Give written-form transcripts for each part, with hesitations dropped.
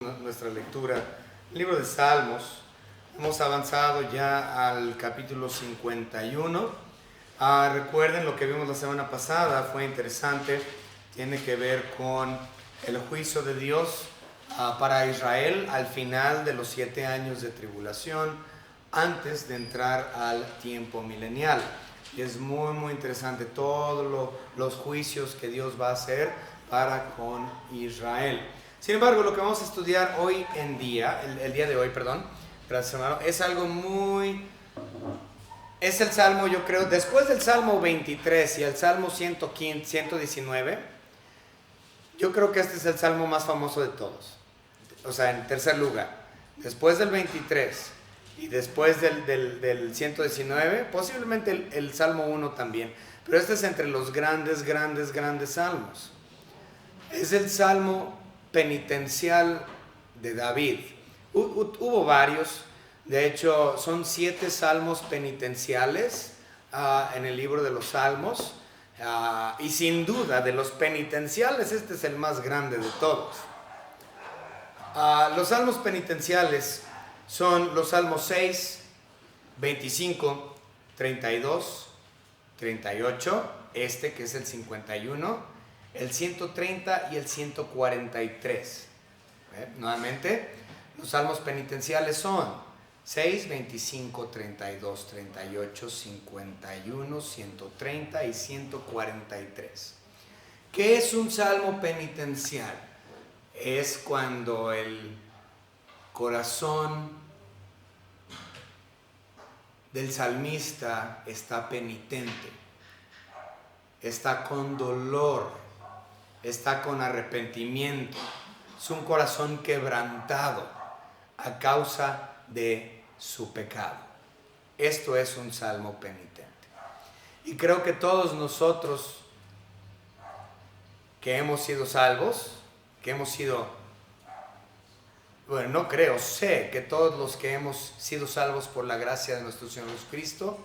Nuestra lectura, el libro de Salmos. Hemos avanzado ya al capítulo 51. Recuerden lo que vimos la semana pasada, fue interesante, tiene que ver con el juicio de Dios para Israel al final de los 7 años de tribulación, antes de entrar al tiempo milenial. Y es muy interesante todos los juicios que Dios va a hacer para con Israel. Sin embargo, lo que vamos a estudiar hoy en día, el día de hoy, perdón, gracias hermano, es algo es el Salmo, yo creo, después del Salmo 23 y el Salmo 119, yo creo que este es el Salmo más famoso de todos. O sea, en tercer lugar, después del 23 y después del 119, posiblemente el Salmo 1 también, pero este es entre los grandes salmos. Es el Salmo penitencial de David. Hubo varios, de hecho son 7 salmos penitenciales en el libro de los Salmos, y sin duda de los penitenciales este es el más grande de todos. Los salmos penitenciales son los salmos 6, 25, 32, 38, este que es el 51, el 130 y el 143. Nuevamente, los salmos penitenciales son 6, 25, 32, 38, 51, 130 y 143. ¿Qué es un salmo penitencial? Es cuando el corazón del salmista está penitente, está con dolor, está con arrepentimiento, es un corazón quebrantado a causa de su pecado. Esto es un salmo penitente. Y creo que todos nosotros que hemos sido salvos, sé que todos los que hemos sido salvos por la gracia de nuestro Señor Jesucristo,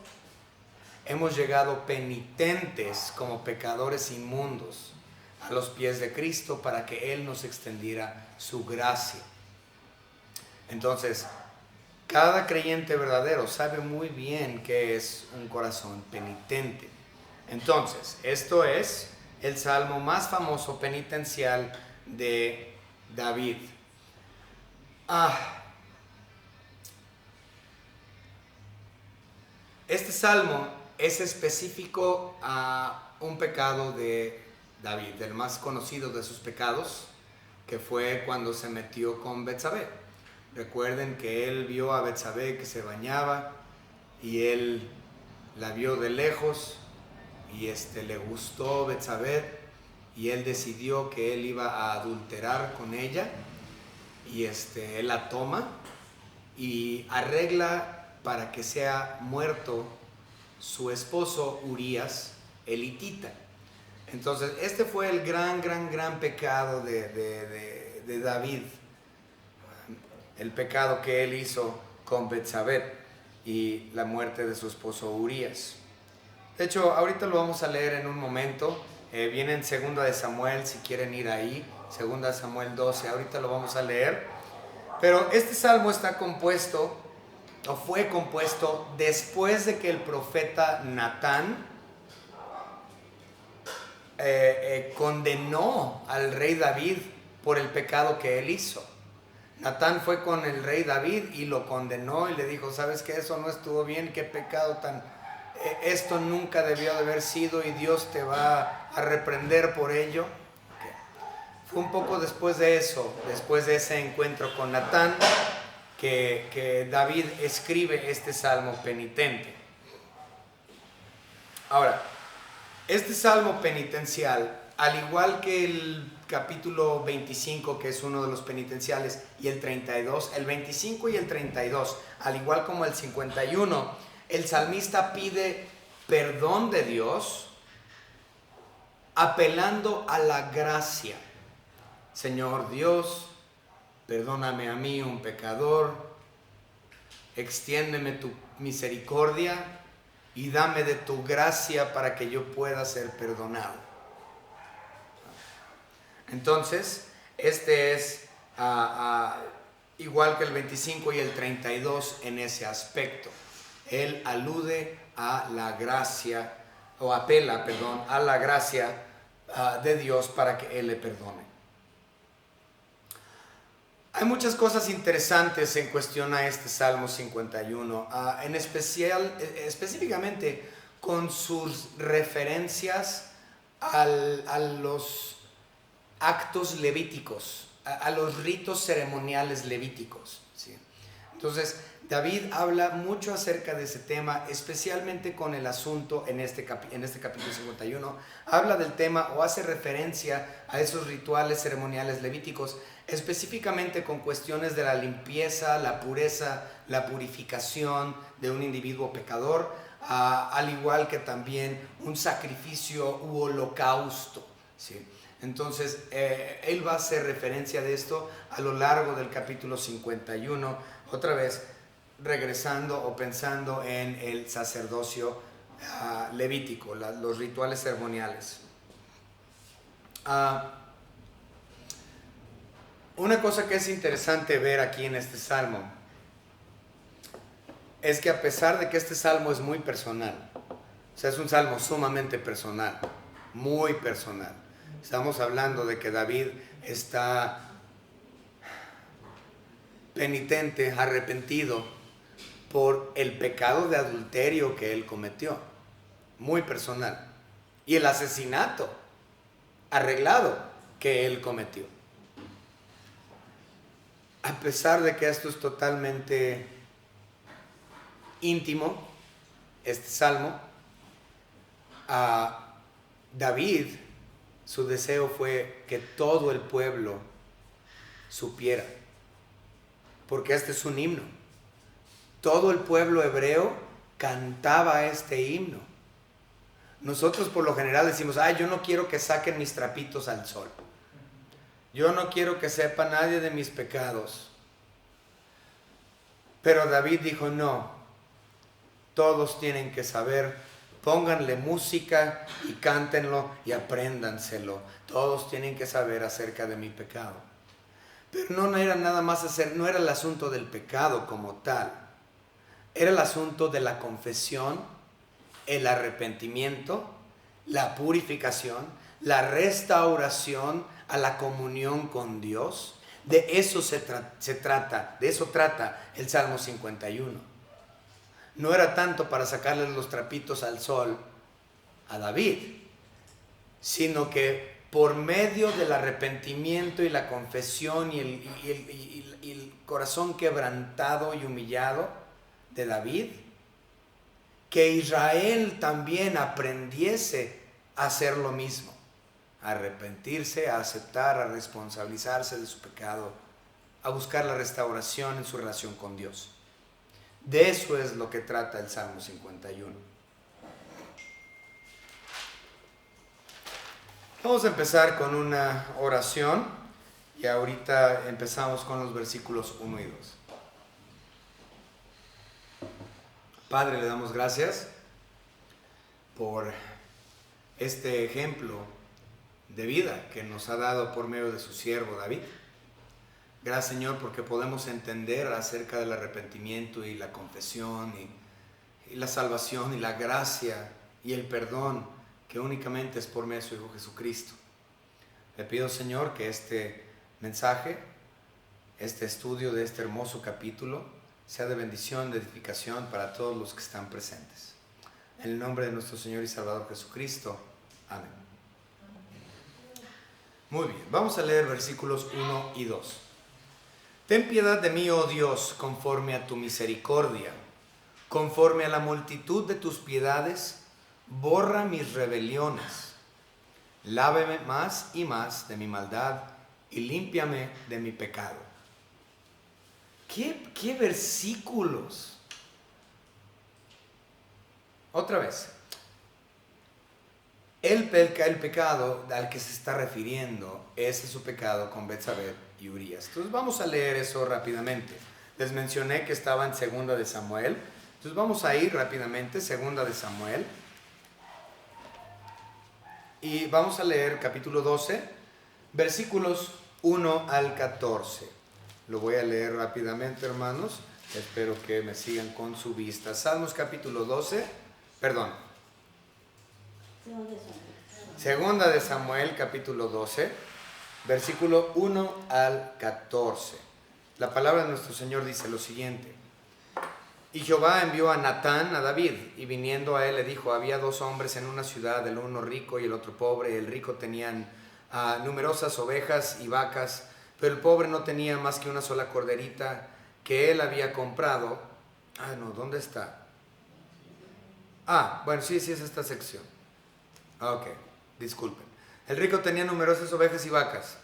hemos llegado penitentes como pecadores inmundos a los pies de Cristo para que Él nos extendiera su gracia. Entonces, cada creyente verdadero sabe muy bien qué es un corazón penitente. Entonces, esto es el salmo más famoso penitencial de David. Este salmo es específico a un pecado de David, el más conocido de sus pecados, que fue cuando se metió con Betsabé. Recuerden que él vio a Betsabé que se bañaba y él la vio de lejos y le gustó Betsabé y él decidió que él iba a adulterar con ella y él la toma y arregla para que sea muerto su esposo Urías, el hitita. Entonces, este fue el gran pecado de David, el pecado que él hizo con Betsabé y la muerte de su esposo Urías. De hecho, ahorita lo vamos a leer en un momento, viene en 2 de Samuel, si quieren ir ahí, 2 de Samuel 12, ahorita lo vamos a leer. Pero este salmo está compuesto, o fue compuesto, después de que el profeta Natán condenó al rey David por el pecado que él hizo. Natán fue con el rey David y lo condenó y le dijo, ¿sabes qué? Eso no estuvo bien, qué pecado tan... esto nunca debió de haber sido y Dios te va a reprender por ello. Fue un poco después de eso, después de ese encuentro con Natán, que David escribe este salmo penitente. Ahora, este salmo penitencial, al igual que el capítulo 25, que es uno de los penitenciales, y el 32, el 25 y el 32, al igual como el 51, el salmista pide perdón de Dios apelando a la gracia. Señor Dios, perdóname a mí, un pecador, extiéndeme tu misericordia y dame de tu gracia para que yo pueda ser perdonado. Entonces, este es igual que el 25 y el 32 en ese aspecto. Él alude a la gracia, o apela, perdón, a la gracia de Dios para que Él le perdone. Hay muchas cosas interesantes en cuestión a este Salmo 51, en especial, específicamente con sus referencias a los actos levíticos, a los ritos ceremoniales levíticos, ¿sí? Entonces, David habla mucho acerca de ese tema, especialmente con el asunto en este capítulo 51. Habla del tema o hace referencia a esos rituales ceremoniales levíticos, específicamente con cuestiones de la limpieza, la pureza, la purificación de un individuo pecador, al igual que también un sacrificio u holocausto, ¿sí? Entonces, él va a hacer referencia de esto a lo largo del capítulo 51, otra vez regresando o pensando en el sacerdocio levítico, los rituales ceremoniales. Una cosa que es interesante ver aquí en este salmo es que a pesar de que este salmo es muy personal, o sea, es un salmo sumamente personal, muy personal. Estamos hablando de que David está penitente, arrepentido por el pecado de adulterio que él cometió, muy personal, y el asesinato arreglado que él cometió. A pesar de que esto es totalmente íntimo, este salmo, a David, su deseo fue que todo el pueblo supiera, porque este es un himno. Todo el pueblo hebreo cantaba este himno. Nosotros por lo general decimos, yo no quiero que saquen mis trapitos al sol. Yo no quiero que sepa nadie de mis pecados. Pero David dijo, no, todos tienen que saber, pónganle música y cántenlo y apréndanselo. Todos tienen que saber acerca de mi pecado. Pero no era nada más no era el asunto del pecado como tal. Era el asunto de la confesión, el arrepentimiento, la purificación, la restauración a la comunión con Dios. De eso se trata, de eso trata el Salmo 51. No era tanto para sacarle los trapitos al sol a David, sino que por medio del arrepentimiento y la confesión y el corazón quebrantado y humillado de David, que Israel también aprendiese a hacer lo mismo, a arrepentirse, a aceptar, a responsabilizarse de su pecado, a buscar la restauración en su relación con Dios. De eso es lo que trata el Salmo 51. Vamos a empezar con una oración y ahorita empezamos con los versículos 1 y 2. Padre, le damos gracias por este ejemplo de vida que nos ha dado por medio de su siervo David. Gracias, Señor, porque podemos entender acerca del arrepentimiento y la confesión y la salvación y la gracia y el perdón que únicamente es por medio de su Hijo Jesucristo. Le pido, Señor, que este mensaje, este estudio de este hermoso capítulo, sea de bendición, de edificación para todos los que están presentes. En el nombre de nuestro Señor y Salvador Jesucristo. Amén. Muy bien, vamos a leer versículos 1 y 2. Ten piedad de mí, oh Dios, conforme a tu misericordia, conforme a la multitud de tus piedades, borra mis rebeliones. Láveme más y más de mi maldad y límpiame de mi pecado. ¿Qué versículos? Otra vez. El pecado al que se está refiriendo es su pecado con Betsabé y Urías. Entonces vamos a leer eso rápidamente. Les mencioné que estaba en 2 de Samuel. Entonces vamos a ir rápidamente, 2 de Samuel. Y vamos a leer capítulo 12, versículos 1 al 14. Lo voy a leer rápidamente, hermanos. Espero que me sigan con su vista. Salmos capítulo 12, perdón. Segunda de Samuel capítulo 12, versículo 1 al 14. La palabra de nuestro Señor dice lo siguiente. Y Jehová envió a Natán a David, y viniendo a él le dijo, había dos hombres en una ciudad, el uno rico y el otro pobre. El rico tenían numerosas ovejas y vacas, pero el pobre no tenía más que una sola corderita que él había comprado. ¿Dónde está? Bueno, sí, es esta sección. Ok, disculpen. El rico tenía numerosas ovejas y vacas,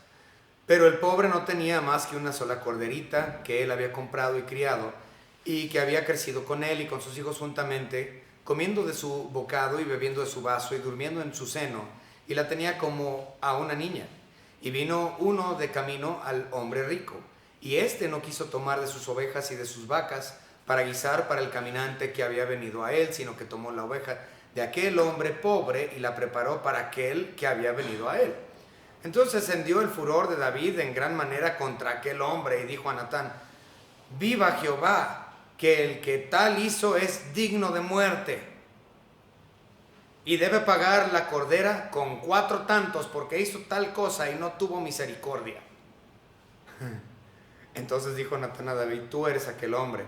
pero el pobre no tenía más que una sola corderita que él había comprado y criado, y que había crecido con él y con sus hijos juntamente, comiendo de su bocado y bebiendo de su vaso y durmiendo en su seno, y la tenía como a una niña. Y vino uno de camino al hombre rico, y éste no quiso tomar de sus ovejas y de sus vacas para guisar para el caminante que había venido a él, sino que tomó la oveja de aquel hombre pobre y la preparó para aquel que había venido a él. Entonces encendió el furor de David en gran manera contra aquel hombre, y dijo a Natán, viva Jehová, que el que tal hizo es digno de muerte, y debe pagar la cordera con 4 tantos, porque hizo tal cosa y no tuvo misericordia. Entonces dijo Natán a David, tú eres aquel hombre.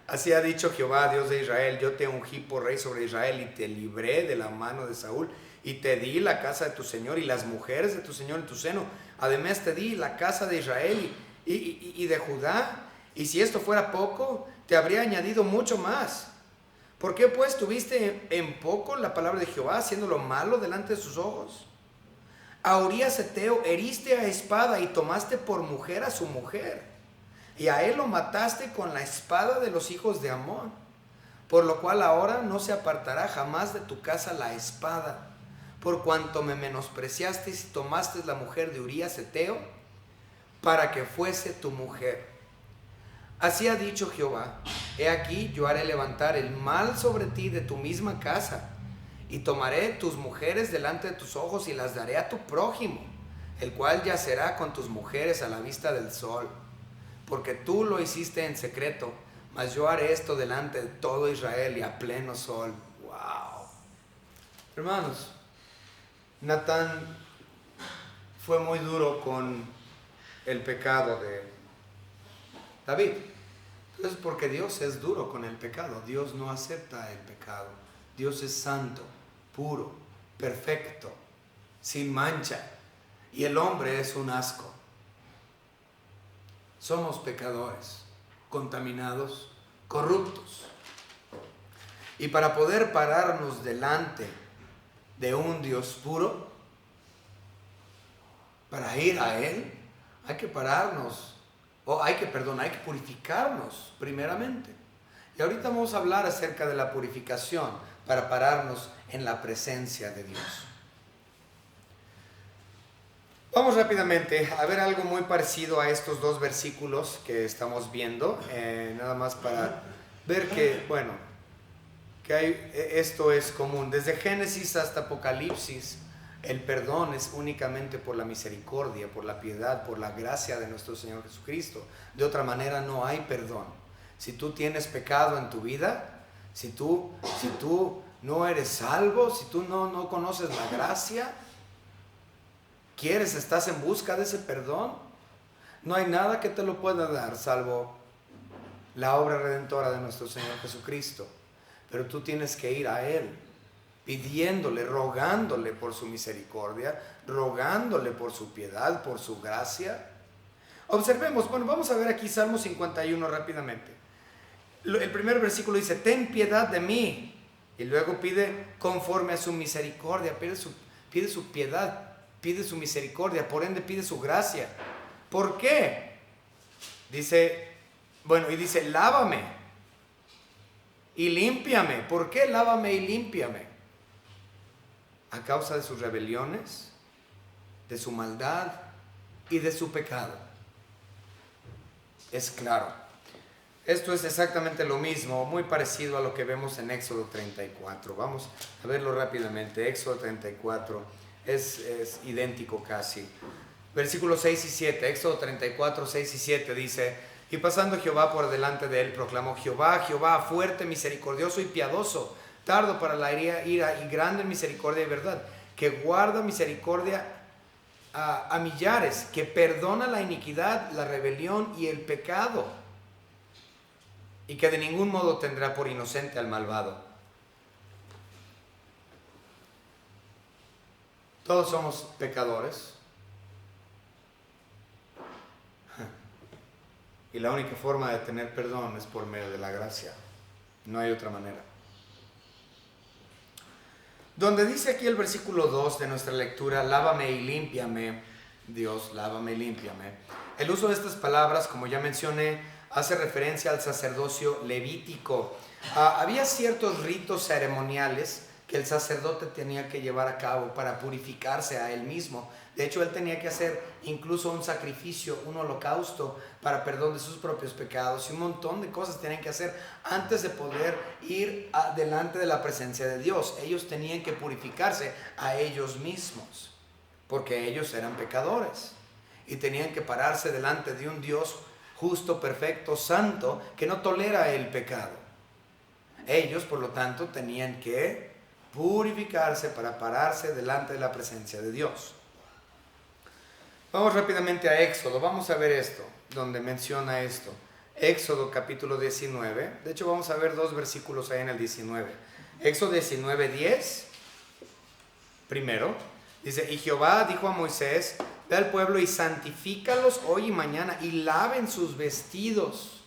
Así ha dicho Jehová, Dios de Israel, yo te ungí por rey sobre Israel, y te libré de la mano de Saúl, y te di la casa de tu señor y las mujeres de tu señor en tu seno. Además te di la casa de Israel y de Judá. Y si esto fuera poco, te habría añadido mucho más. ¿Por qué pues tuviste en poco la palabra de Jehová, haciendo lo malo delante de sus ojos? A Urías Heteo heriste a espada y tomaste por mujer a su mujer, y a él lo mataste con la espada de los hijos de Amón, por lo cual ahora no se apartará jamás de tu casa la espada, por cuanto me menospreciaste y tomaste la mujer de Urías Heteo para que fuese tu mujer. Así ha dicho Jehová, he aquí yo haré levantar el mal sobre ti de tu misma casa, y tomaré tus mujeres delante de tus ojos y las daré a tu prójimo, el cual yacerá con tus mujeres a la vista del sol, porque tú lo hiciste en secreto, mas yo haré esto delante de todo Israel y a pleno sol. ¡Wow! Hermanos, Natán fue muy duro con el pecado de David. Es porque Dios es duro con el pecado. Dios no acepta el pecado. Dios es santo, puro, perfecto, sin mancha. Y el hombre es un asco. Somos pecadores, contaminados, corruptos. Y para poder pararnos delante de un Dios puro, para ir a Él, hay que pararnos. Hay que purificarnos primeramente. Y ahorita vamos a hablar acerca de la purificación para pararnos en la presencia de Dios. Vamos rápidamente a ver algo muy parecido a estos dos versículos que estamos viendo, nada más para ver que esto es común. Desde Génesis hasta Apocalipsis, el perdón es únicamente por la misericordia, por la piedad, por la gracia de nuestro Señor Jesucristo. De otra manera no hay perdón. Si tú tienes pecado en tu vida, si tú no eres salvo, si tú no conoces la gracia, estás en busca de ese perdón, no hay nada que te lo pueda dar salvo la obra redentora de nuestro Señor Jesucristo. Pero tú tienes que ir a Él, pidiéndole, rogándole por su misericordia, rogándole por su piedad, por su gracia. Observemos, vamos a ver aquí Salmo 51 rápidamente. El primer versículo dice, ten piedad de mí. Y luego pide conforme a su misericordia, pide su piedad, pide su misericordia, por ende pide su gracia. ¿Por qué? Dice, lávame y límpiame. ¿Por qué lávame y límpiame? A causa de sus rebeliones, de su maldad y de su pecado. Es claro. Esto es exactamente lo mismo, muy parecido a lo que vemos en Éxodo 34. Vamos a verlo rápidamente. Éxodo 34. es idéntico casi. Versículos 6 y 7, Éxodo 34, 6 y 7 dice: y pasando Jehová por delante de él, proclamó: Jehová, Jehová, fuerte, misericordioso y piadoso, tardo para la ira y grande en misericordia y verdad, que guarda misericordia a millares, que perdona la iniquidad, la rebelión y el pecado, y que de ningún modo tendrá por inocente al malvado. Todos somos pecadores. Y la única forma de tener perdón es por medio de la gracia. No hay otra manera. Donde dice aquí el versículo 2 de nuestra lectura: lávame y límpiame, Dios, lávame y límpiame. El uso de estas palabras, como ya mencioné, hace referencia al sacerdocio levítico. Había ciertos ritos ceremoniales que el sacerdote tenía que llevar a cabo para purificarse a él mismo. De hecho, él tenía que hacer incluso un sacrificio, un holocausto para perdón de sus propios pecados, y un montón de cosas tenían que hacer antes de poder ir delante de la presencia de Dios. Ellos tenían que purificarse a ellos mismos, porque ellos eran pecadores y tenían que pararse delante de un Dios justo, perfecto, santo, que no tolera el pecado. Ellos, por lo tanto, tenían que purificarse para pararse delante de la presencia de Dios. Vamos rápidamente a Éxodo, vamos a ver esto, donde menciona esto. Éxodo capítulo 19, de hecho vamos a ver dos versículos ahí en el 19. Éxodo 19, 10, primero, dice: y Jehová dijo a Moisés: ve al pueblo y santifícalos hoy y mañana, y laven sus vestidos.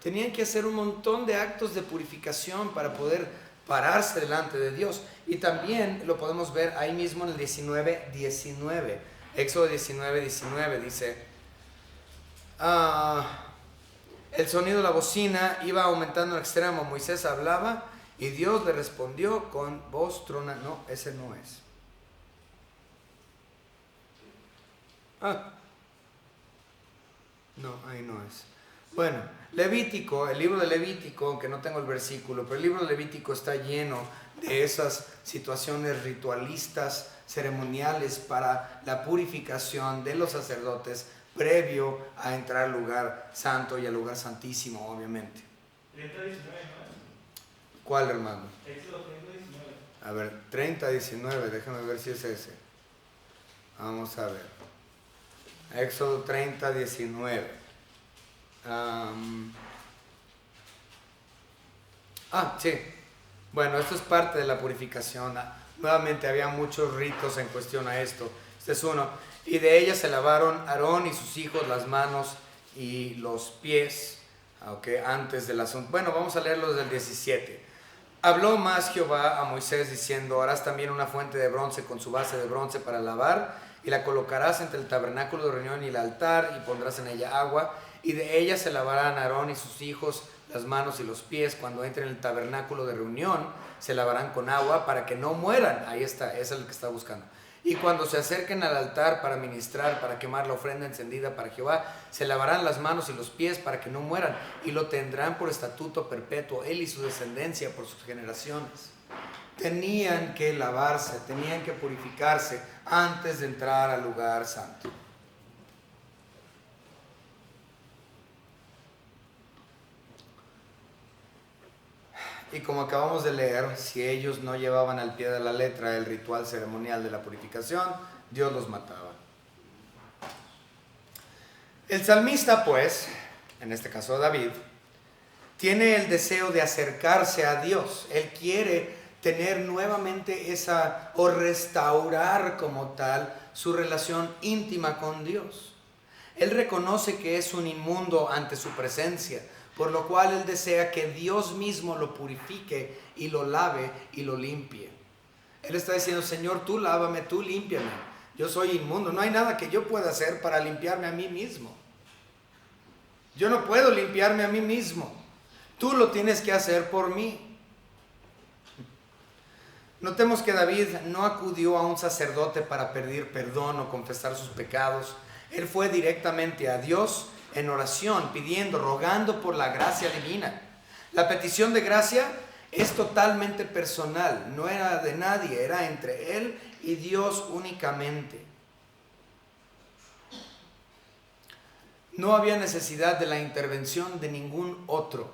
Tenían que hacer un montón de actos de purificación para poder pararse delante de Dios. Y también lo podemos ver ahí mismo en el 19, 19. Éxodo 19, 19 dice: el sonido de la bocina iba aumentando en extremo. Moisés hablaba y Dios le respondió con voz tronante. No, ese no es. No, ahí no es. Bueno, Levítico, el libro de Levítico, aunque no tengo el versículo, pero el libro de Levítico está lleno de esas situaciones ritualistas, ceremoniales para la purificación de los sacerdotes previo a entrar al lugar santo y al lugar santísimo, obviamente. 30:19, ¿no? ¿Cuál, hermano? Éxodo 30:19. A ver, 30:19, déjame ver si es ese. Vamos a ver. Éxodo 30:19. Sí. Bueno, esto es parte de la purificación. Nuevamente había muchos ritos en cuestión a esto. Este es uno. Y de ella se lavaron Aarón y sus hijos las manos y los pies. Antes del asunto. Bueno, vamos a leerlo desde el 17. Habló más Jehová a Moisés diciendo: harás también una fuente de bronce con su base de bronce para lavar, y la colocarás entre el tabernáculo de reunión y el altar, y pondrás en ella agua, y de ella se lavarán Aarón y sus hijos las manos y los pies. Cuando entren en el tabernáculo de reunión, se lavarán con agua para que no mueran. Ahí está, ese es el que está buscando. Y cuando se acerquen al altar para ministrar, para quemar la ofrenda encendida para Jehová, se lavarán las manos y los pies para que no mueran, y lo tendrán por estatuto perpetuo, él y su descendencia por sus generaciones. Tenían que lavarse, tenían que purificarse antes de entrar al lugar santo. Y como acabamos de leer, si ellos no llevaban al pie de la letra el ritual ceremonial de la purificación, Dios los mataba. El salmista, pues, en este caso David, tiene el deseo de acercarse a Dios. Él quiere tener nuevamente o restaurar como tal su relación íntima con Dios. Él reconoce que es un inmundo ante su presencia, por lo cual él desea que Dios mismo lo purifique y lo lave y lo limpie. Él está diciendo: Señor, tú lávame, tú límpiame. Yo soy inmundo, no hay nada que yo pueda hacer para limpiarme a mí mismo. Yo no puedo limpiarme a mí mismo. Tú lo tienes que hacer por mí. Notemos que David no acudió a un sacerdote para pedir perdón o confesar sus pecados. Él fue directamente a Dios en oración, pidiendo, rogando por la gracia divina. La petición de gracia Es totalmente personal, no era de nadie, era entre él y Dios únicamente. No había necesidad de la intervención de ningún otro.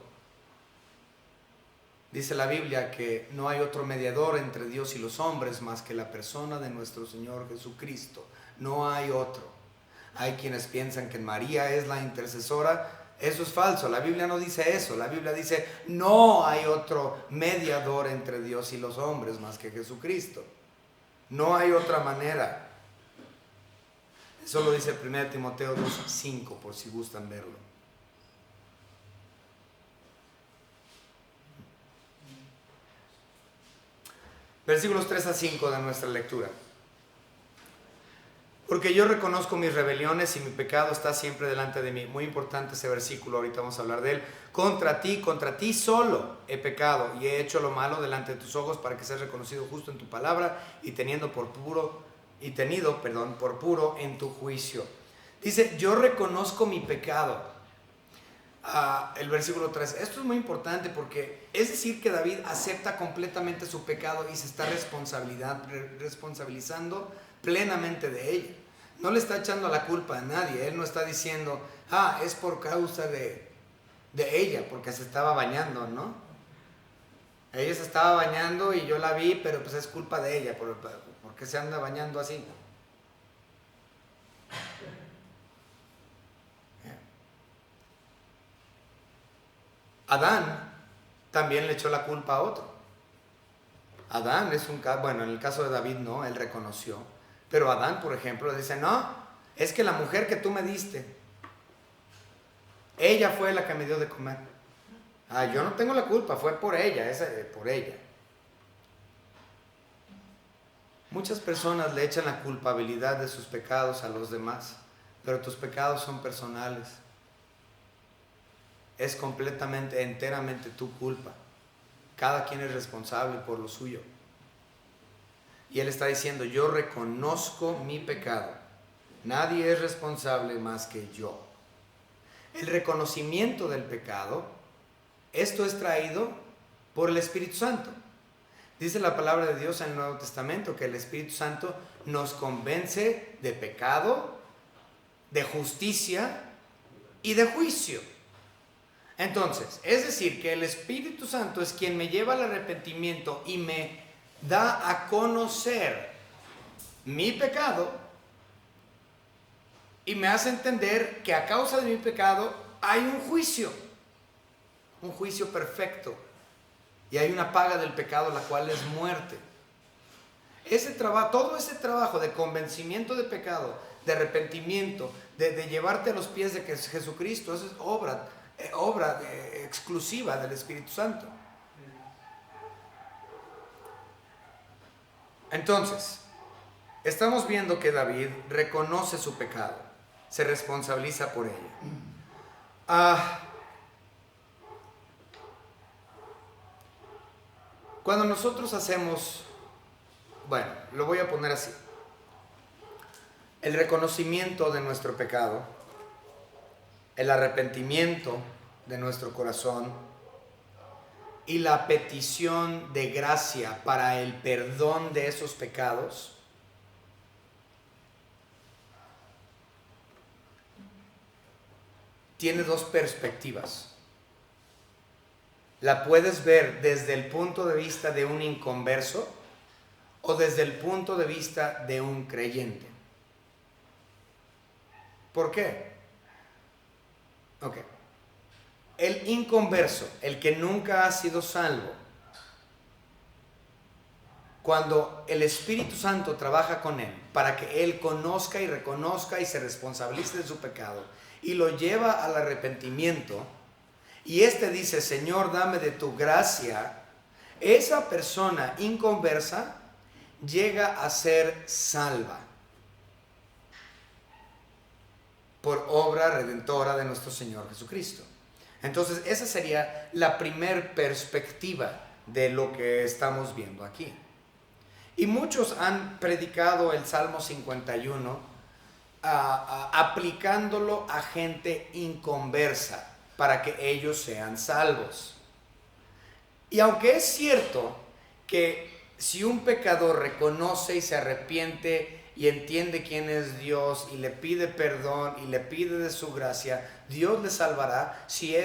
Dice la Biblia que no hay otro mediador entre Dios y los hombres más que la persona de nuestro Señor Jesucristo. No hay otro. Hay quienes piensan que María es la intercesora. Eso es falso, la Biblia no dice eso. La Biblia dice, no hay otro mediador entre Dios y los hombres más que Jesucristo. No hay otra manera. Eso lo dice 1 Timoteo 2:5, por si gustan verlo. Versículos 3 a 5 de nuestra lectura. Porque yo reconozco mis rebeliones y mi pecado está siempre delante de mí. Muy importante ese versículo, ahorita vamos a hablar de él. Contra ti solo he pecado y he hecho lo malo delante de tus ojos para que seas reconocido justo en tu palabra y tenido por puro en tu juicio. Dice, yo reconozco mi pecado. El versículo 3. Esto es muy importante porque es decir que David acepta completamente su pecado y se está responsabilizando plenamente de ella. No le está echando la culpa a nadie. Él no está diciendo, es por causa de ella, porque se estaba bañando, ¿no? Ella se estaba bañando y yo la vi, pero pues es culpa de ella, porque se anda bañando así. Adán también le echó la culpa a otro. Adán es un caso, bueno, en el caso de David no, él reconoció. Pero Adán, por ejemplo, dice, no, es que la mujer que tú me diste, ella fue la que me dio de comer. Yo no tengo la culpa, fue por ella, por ella. Muchas personas le echan la culpabilidad de sus pecados a los demás, pero tus pecados son personales. Es completamente, enteramente tu culpa. Cada quien es responsable por lo suyo. Y él está diciendo, yo reconozco mi pecado. Nadie es responsable más que yo. El reconocimiento del pecado, esto es traído por el Espíritu Santo. Dice la palabra de Dios en el Nuevo Testamento que el Espíritu Santo nos convence de pecado, de justicia y de juicio. Entonces, es decir, que el Espíritu Santo es quien me lleva al arrepentimiento y me da a conocer mi pecado y me hace entender que a causa de mi pecado hay un juicio perfecto, y hay una paga del pecado, la cual es muerte. Todo ese trabajo de convencimiento de pecado, de arrepentimiento, de llevarte a los pies de Jesucristo, eso es obra exclusiva del Espíritu Santo. Entonces, estamos viendo que David reconoce su pecado, se responsabiliza por ello. Cuando nosotros hacemos, lo voy a poner así, el reconocimiento de nuestro pecado, el arrepentimiento de nuestro corazón y la petición de gracia para el perdón de esos pecados, tiene dos perspectivas. La puedes ver desde el punto de vista de un inconverso o desde el punto de vista de un creyente. ¿Por qué? El inconverso, el que nunca ha sido salvo, cuando el Espíritu Santo trabaja con él para que él conozca y reconozca y se responsabilice de su pecado y lo lleva al arrepentimiento, y éste dice, Señor, dame de tu gracia, esa persona inconversa llega a ser salva por obra redentora de nuestro Señor Jesucristo. Entonces, esa sería la primer perspectiva de lo que estamos viendo aquí. Y muchos han predicado el Salmo 51 aplicándolo a gente inconversa para que ellos sean salvos. Y aunque es cierto que si un pecador reconoce y se arrepiente y entiende quién es Dios y le pide perdón y le pide de su gracia, Dios le salvará si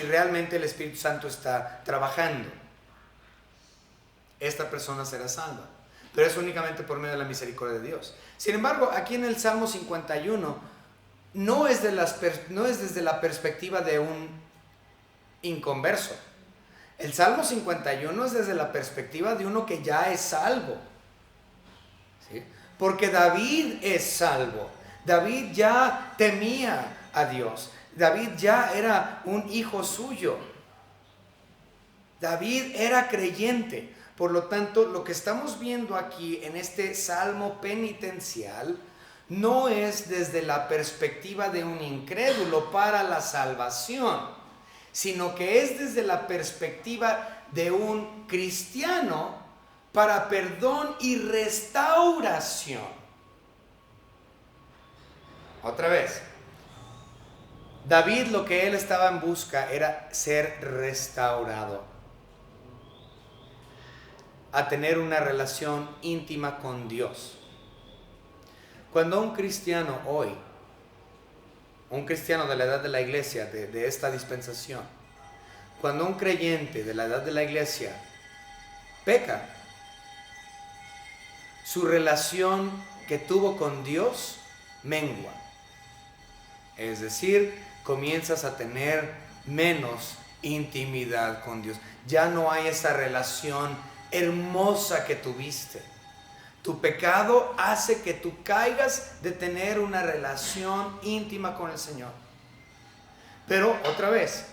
realmente el Espíritu Santo está trabajando. Esta persona será salva, pero es únicamente por medio de la misericordia de Dios. Sin embargo, aquí en el Salmo 51 no es desde la perspectiva de un inconverso. El Salmo 51 es desde la perspectiva de uno que ya es salvo, ¿sí? Porque David es salvo. David ya temía a Dios. David ya era un hijo suyo. David era creyente. Por lo tanto, lo que estamos viendo aquí en este salmo penitencial no es desde la perspectiva de un incrédulo para la salvación, sino que es desde la perspectiva de un cristiano para perdón y restauración. Otra vez, David, lo que él estaba en busca era ser restaurado, a tener una relación íntima con Dios. Cuando un cristiano hoy, un cristiano de la edad de la iglesia, de esta dispensación, cuando un creyente de la edad de la iglesia peca, su relación que tuvo con Dios mengua. Es decir, comienzas a tener menos intimidad con Dios. Ya no hay esa relación hermosa que tuviste. Tu pecado hace que tú caigas de tener una relación íntima con el Señor. Pero otra vez,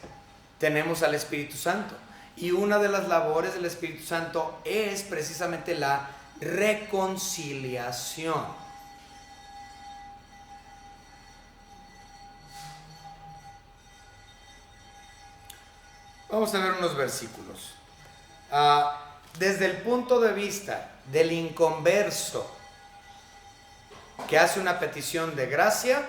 tenemos al Espíritu Santo. Y una de las labores del Espíritu Santo es precisamente la reconciliación. Vamos a ver unos versículos. Desde el punto de vista del inconverso que hace una petición de gracia,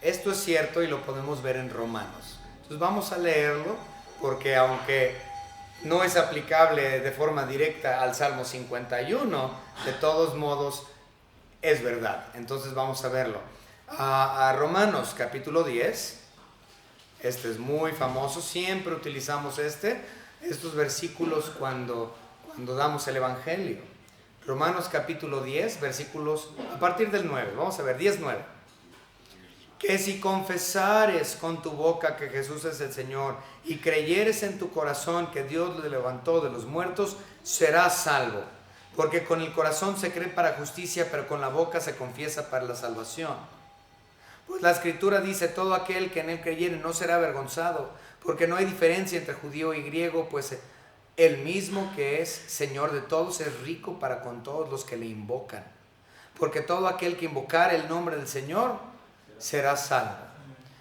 esto es cierto y lo podemos ver en Romanos. Entonces vamos a leerlo porque aunque no es aplicable de forma directa al Salmo 51, de todos modos es verdad. Entonces vamos a verlo. A Romanos capítulo 10. Este es muy famoso, siempre utilizamos estos versículos cuando damos el Evangelio. Romanos capítulo 10, versículos a partir del 9. Vamos a ver, 10:9. Que si confesares con tu boca que Jesús es el Señor y creyeres en tu corazón que Dios le levantó de los muertos, serás salvo. Porque con el corazón se cree para justicia, pero con la boca se confiesa para la salvación. Pues la Escritura dice, todo aquel que en él creyere no será avergonzado, porque no hay diferencia entre judío y griego, pues el mismo que es Señor de todos es rico para con todos los que le invocan. Porque todo aquel que invocare el nombre del Señor será salvo.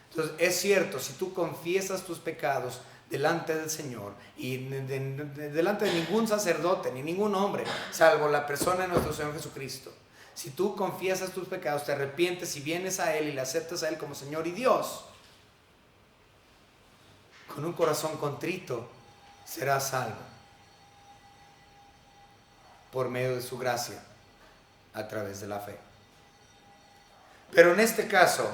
Entonces es cierto, si tú confiesas tus pecados delante del Señor y delante de ningún sacerdote ni ningún hombre, salvo la persona de nuestro Señor Jesucristo, si tú confiesas tus pecados, te arrepientes y vienes a Él y le aceptas a Él como Señor y Dios, con un corazón contrito, serás salvo por medio de su gracia a través de la fe. Pero en este caso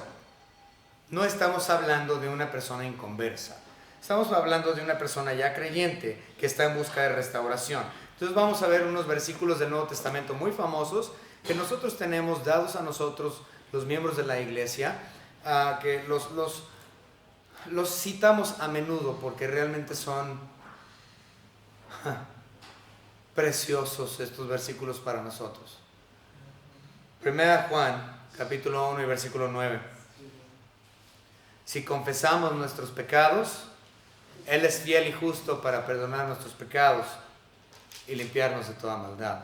no estamos hablando de una persona inconversa, estamos hablando de una persona ya creyente que está en busca de restauración. Entonces vamos a ver unos versículos del Nuevo Testamento muy famosos que nosotros tenemos dados a nosotros, los miembros de la iglesia, que los citamos a menudo porque realmente son preciosos estos versículos para nosotros. Primera Juan, capítulo 1 y versículo 9. Si confesamos nuestros pecados, Él es fiel y justo para perdonar nuestros pecados y limpiarnos de toda maldad.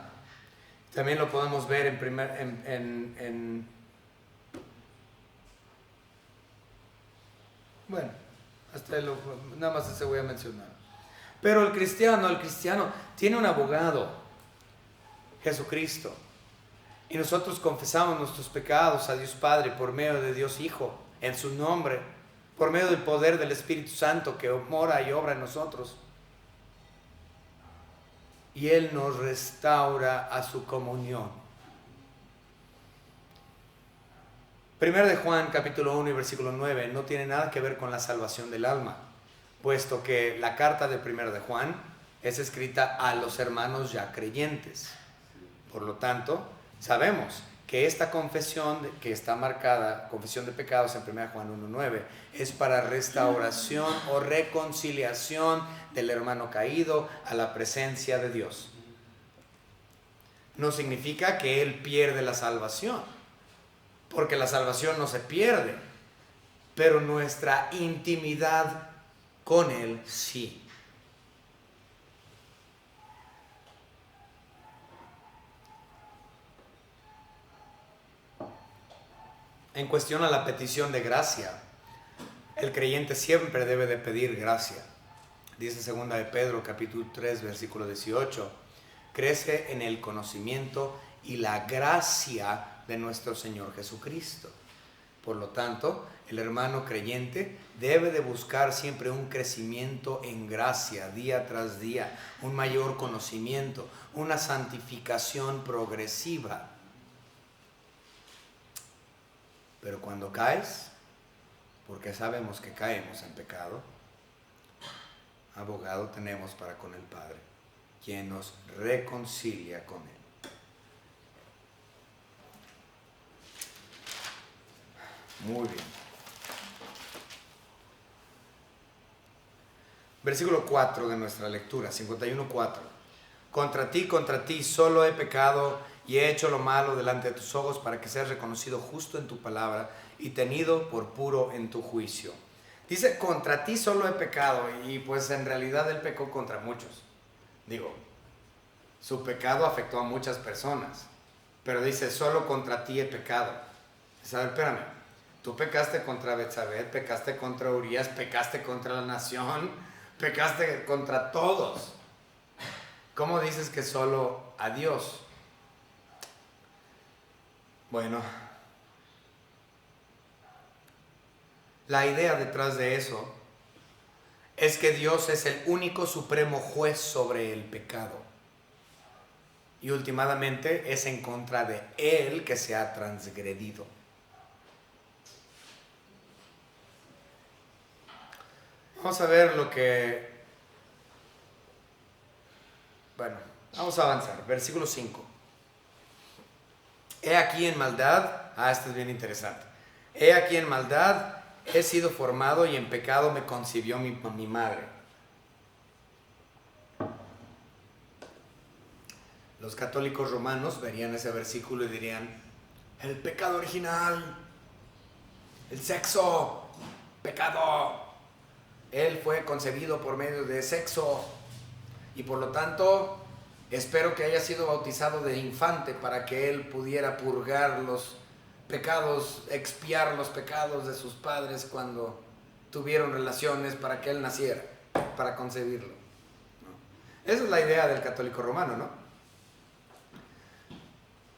También lo podemos ver bueno, nada más ese voy a mencionar. Pero el cristiano tiene un abogado, Jesucristo. Y nosotros confesamos nuestros pecados a Dios Padre por medio de Dios Hijo, en su nombre, por medio del poder del Espíritu Santo que mora y obra en nosotros. y Él nos restaura a su comunión. Primero de Juan capítulo 1 y versículo 9 no tiene nada que ver con la salvación del alma, puesto que la carta de Primero de Juan es escrita a los hermanos ya creyentes. Por lo tanto, sabemos que esta confesión que está marcada, confesión de pecados en 1 Juan 1:9, es para restauración o reconciliación del hermano caído a la presencia de Dios. No significa que él pierde la salvación, porque la salvación no se pierde, pero nuestra intimidad con él sí. En cuestión a la petición de gracia, el creyente siempre debe de pedir gracia. Dice 2 de Pedro capítulo 3 versículo 18, crece en el conocimiento y la gracia de nuestro Señor Jesucristo. Por lo tanto, el hermano creyente debe de buscar siempre un crecimiento en gracia día tras día, un mayor conocimiento, una santificación progresiva. Pero cuando caes, porque sabemos que caemos en pecado, abogado tenemos para con el Padre, quien nos reconcilia con Él. Muy bien. Versículo 4 de nuestra lectura, 51:4. Contra ti, solo he pecado y he hecho lo malo delante de tus ojos para que seas reconocido justo en tu palabra y tenido por puro en tu juicio. Dice, contra ti solo he pecado, y pues en realidad él pecó contra muchos. Digo, su pecado afectó a muchas personas, pero dice, solo contra ti he pecado. A ver, espérame, tú pecaste contra Betsabé, pecaste contra Urías, pecaste contra la nación, pecaste contra todos. ¿Cómo dices que solo a Dios? Bueno, la idea detrás de eso es que Dios es el único supremo juez sobre el pecado. Y últimamente es en contra de Él que se ha transgredido. Vamos a ver lo que... Bueno, vamos a avanzar. Versículo 5. He aquí en maldad, esto es bien interesante. He aquí en maldad he sido formado y en pecado me concibió mi madre. Los católicos romanos verían ese versículo y dirían, el pecado original, el sexo, pecado. Él fue concebido por medio de sexo y por lo tanto espero que haya sido bautizado de infante para que él pudiera purgar los pecados, expiar los pecados de sus padres cuando tuvieron relaciones para que él naciera, para concebirlo, ¿no? Esa es la idea del católico romano, ¿no?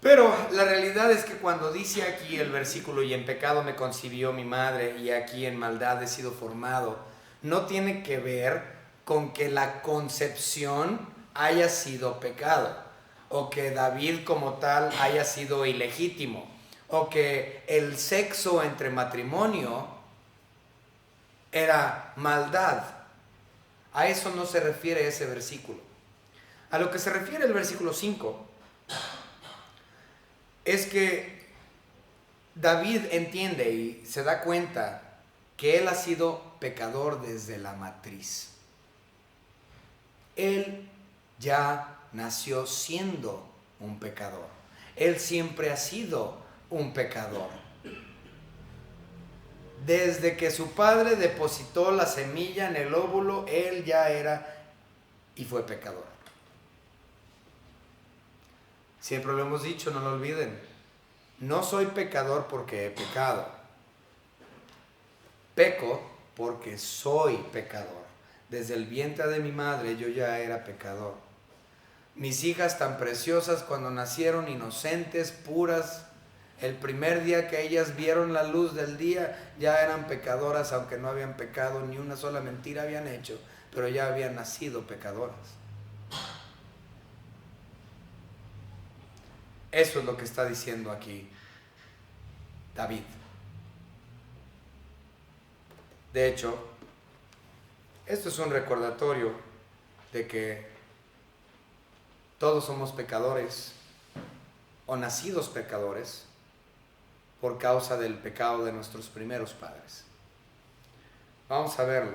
Pero la realidad es que cuando dice aquí el versículo, y en pecado me concibió mi madre, y aquí en maldad he sido formado, no tiene que ver con que la concepción haya sido pecado, o que David como tal haya sido ilegítimo, o que el sexo entre matrimonio era maldad. A eso no se refiere ese versículo. A lo que se refiere el versículo 5 es que David entiende y se da cuenta que él ha sido pecador desde la matriz. Él ya nació siendo un pecador. Él siempre ha sido un pecador. Desde que su padre depositó la semilla en el óvulo, él ya era y fue pecador. Siempre lo hemos dicho, no lo olviden. No soy pecador porque he pecado. Peco porque soy pecador. Desde el vientre de mi madre yo ya era pecador. Mis hijas tan preciosas cuando nacieron inocentes, puras, el primer día que ellas vieron la luz del día ya eran pecadoras, aunque no habían pecado, ni una sola mentira habían hecho, pero ya habían nacido pecadoras. Eso es lo que está diciendo aquí David. De hecho, esto es un recordatorio de que todos somos pecadores o nacidos pecadores por causa del pecado de nuestros primeros padres. Vamos a verlo.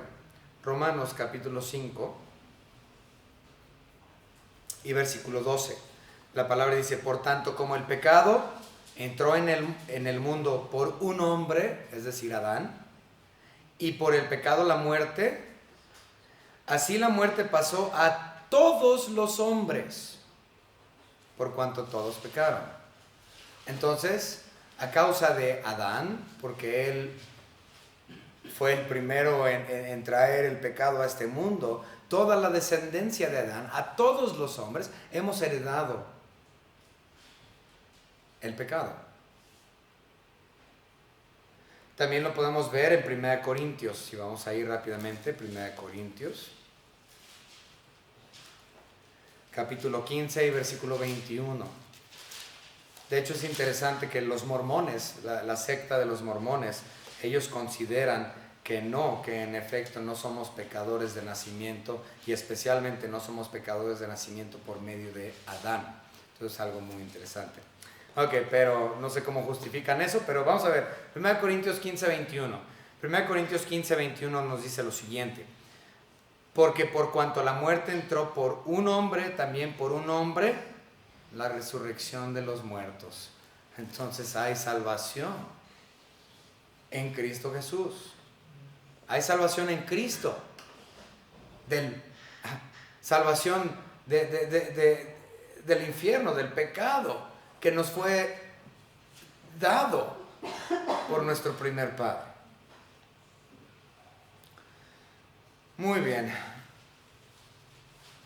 Romanos capítulo 5 y versículo 12. La palabra dice: por tanto, como el pecado entró en el mundo por un hombre, es decir, Adán, y por el pecado la muerte, así la muerte pasó a todos los hombres, por cuanto todos pecaron. Entonces, a causa de Adán, porque él fue el primero en traer el pecado a este mundo, toda la descendencia de Adán, a todos los hombres, hemos heredado el pecado. También lo podemos ver en 1 Corintios, si vamos a ir rápidamente, 1 Corintios, capítulo 15 y versículo 21. De hecho, es interesante que los mormones, la secta de los mormones, ellos consideran que en efecto no somos pecadores de nacimiento, y especialmente no somos pecadores de nacimiento por medio de Adán. Entonces es algo muy interesante. Ok, pero no sé cómo justifican eso, pero vamos a ver. 1 Corintios 15, 21. 1 Corintios 15, 21 nos dice lo siguiente: porque por cuanto la muerte entró por un hombre, también por un hombre la resurrección de los muertos. Entonces hay salvación en Cristo Jesús. Hay salvación en Cristo. Salvación del infierno, del pecado, que nos fue dado por nuestro primer padre. Muy bien.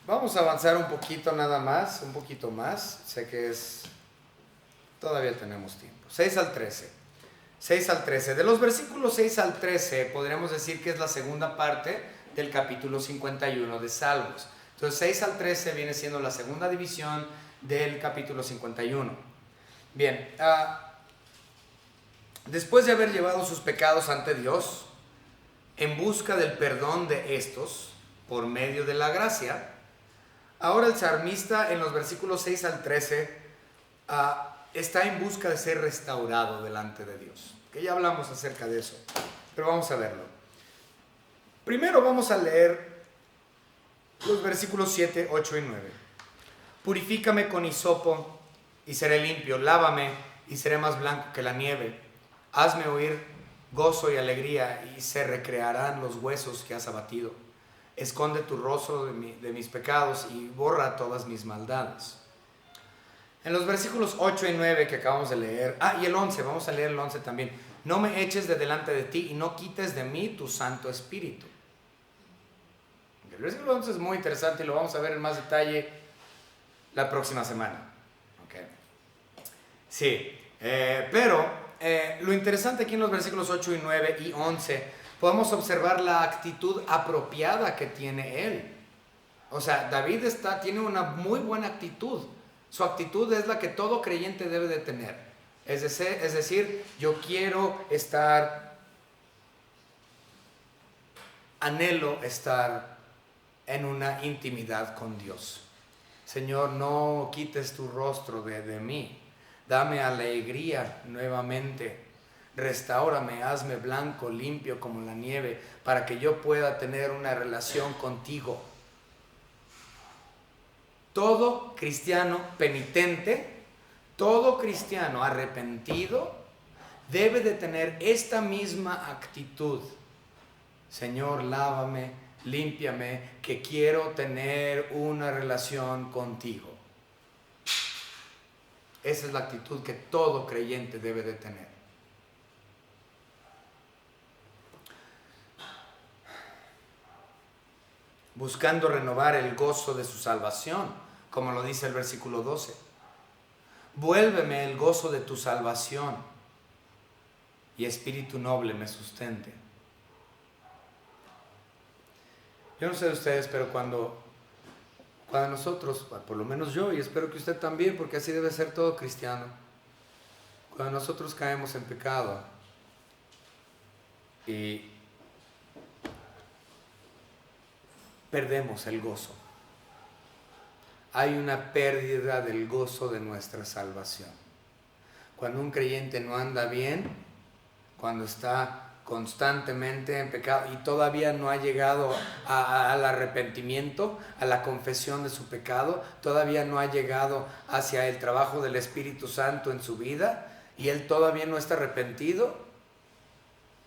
Vamos a avanzar un poquito nada más, un poquito más. Sé que todavía tenemos tiempo. 6 al 13. 6 al 13. De los versículos 6 al 13 podríamos decir que es la segunda parte del capítulo 51 de Salmos. Entonces 6 al 13 viene siendo la segunda división del capítulo 51. Bien, después de haber llevado sus pecados ante Dios, en busca del perdón de estos, por medio de la gracia, ahora el salmista en los versículos 6 al 13 está en busca de ser restaurado delante de Dios. Que ya hablamos acerca de eso, pero vamos a verlo. Primero vamos a leer los versículos 7, 8 y 9. Purifícame con hisopo y seré limpio, lávame y seré más blanco que la nieve. Hazme oír gozo y alegría y se recrearán los huesos que has abatido. Esconde tu rostro de mis pecados y borra todas mis maldades. En los versículos 8 y 9 que acabamos de leer, y el 11, vamos a leer el 11 también. No me eches de delante de ti y no quites de mí tu Santo Espíritu. El versículo 11 es muy interesante y lo vamos a ver en más detalle la próxima semana. Okay. Sí, pero lo interesante aquí en los versículos 8 y 9 y 11, podemos observar la actitud apropiada que tiene él. O sea, David tiene una muy buena actitud. Su actitud es la que todo creyente debe de tener. Es decir, yo anhelo estar en una intimidad con Dios. Señor, no quites tu rostro de mí. Dame alegría nuevamente. Restáurame, hazme blanco, limpio como la nieve, para que yo pueda tener una relación contigo. Todo cristiano penitente, todo cristiano arrepentido debe de tener esta misma actitud. Señor, lávame, límpiame, que quiero tener una relación contigo. Esa es la actitud que todo creyente debe de tener. Buscando renovar el gozo de su salvación, como lo dice el versículo 12. Vuélveme el gozo de tu salvación y espíritu noble me sustente. Yo no sé de ustedes, pero cuando Cuando nosotros, por lo menos yo, y espero que usted también, porque así debe ser todo cristiano, cuando nosotros caemos en pecado y perdemos el gozo, hay una pérdida del gozo de nuestra salvación. Cuando un creyente no anda bien, cuando está constantemente en pecado y todavía no ha llegado al arrepentimiento, a la confesión de su pecado, todavía no ha llegado hacia el trabajo del Espíritu Santo en su vida y él todavía no está arrepentido,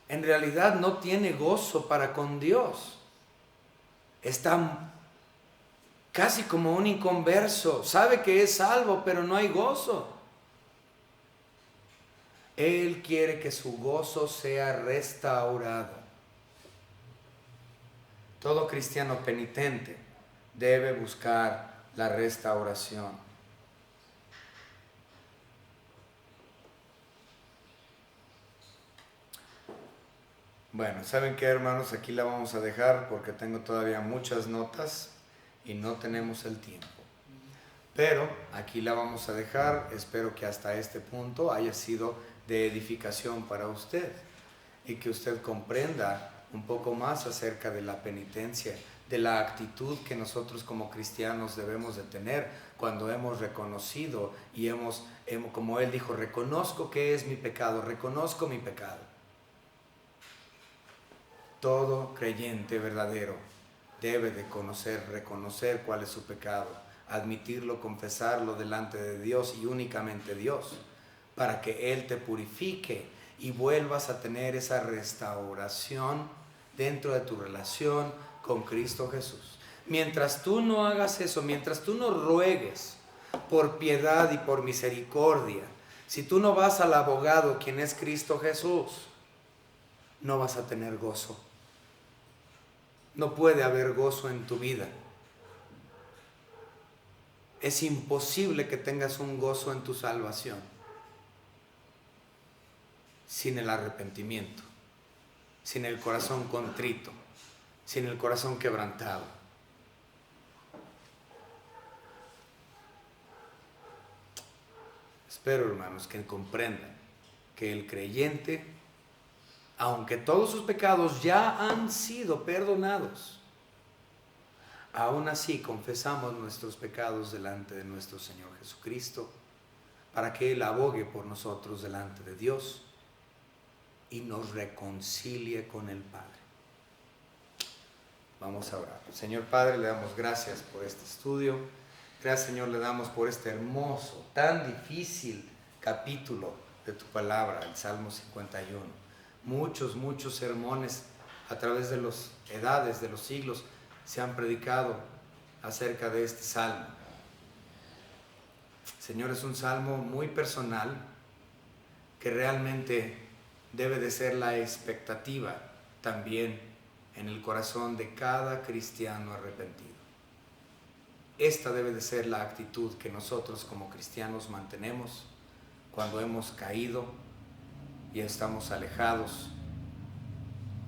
en realidad no tiene gozo para con Dios. Está casi como un inconverso, sabe que es salvo, pero no hay gozo. Él quiere que su gozo sea restaurado. Todo cristiano penitente debe buscar la restauración. Bueno, ¿saben qué, hermanos? Aquí la vamos a dejar porque tengo todavía muchas notas y no tenemos el tiempo. Pero aquí la vamos a dejar. Espero que hasta este punto haya sido de edificación para usted y que usted comprenda un poco más acerca de la penitencia, de la actitud que nosotros como cristianos debemos de tener cuando hemos reconocido y como él dijo, reconozco que es mi pecado, reconozco mi pecado. Todo creyente verdadero debe de reconocer cuál es su pecado, admitirlo, confesarlo delante de Dios y únicamente Dios, para que Él te purifique y vuelvas a tener esa restauración dentro de tu relación con Cristo Jesús. Mientras tú no hagas eso, mientras tú no ruegues por piedad y por misericordia, si tú no vas al abogado, quien es Cristo Jesús, no vas a tener gozo. No puede haber gozo en tu vida. Es imposible que tengas un gozo en tu salvación sin el arrepentimiento, sin el corazón contrito, sin el corazón quebrantado. Espero, hermanos, que comprendan que el creyente, aunque todos sus pecados ya han sido perdonados, aún así confesamos nuestros pecados delante de nuestro Señor Jesucristo, para que Él abogue por nosotros delante de Dios y nos reconcilie con el Padre. Vamos a orar. Señor Padre, le damos gracias por este estudio. Gracias, Señor, le damos por este hermoso, tan difícil capítulo de tu palabra, el Salmo 51. Muchos sermones a través de las edades, de los siglos, se han predicado acerca de este salmo. Señor, es un salmo muy personal que realmente debe de ser la expectativa también en el corazón de cada cristiano arrepentido. Esta debe de ser la actitud que nosotros como cristianos mantenemos cuando hemos caído y estamos alejados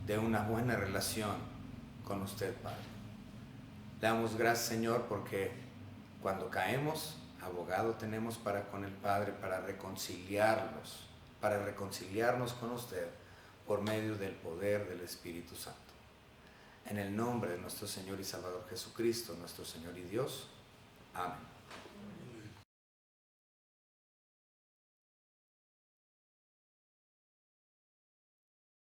de una buena relación con usted, Padre. Le damos gracias, Señor, porque cuando caemos, abogado tenemos para con el Padre, para reconciliarnos con usted por medio del poder del Espíritu Santo. En el nombre de nuestro Señor y Salvador Jesucristo, nuestro Señor y Dios. Amén.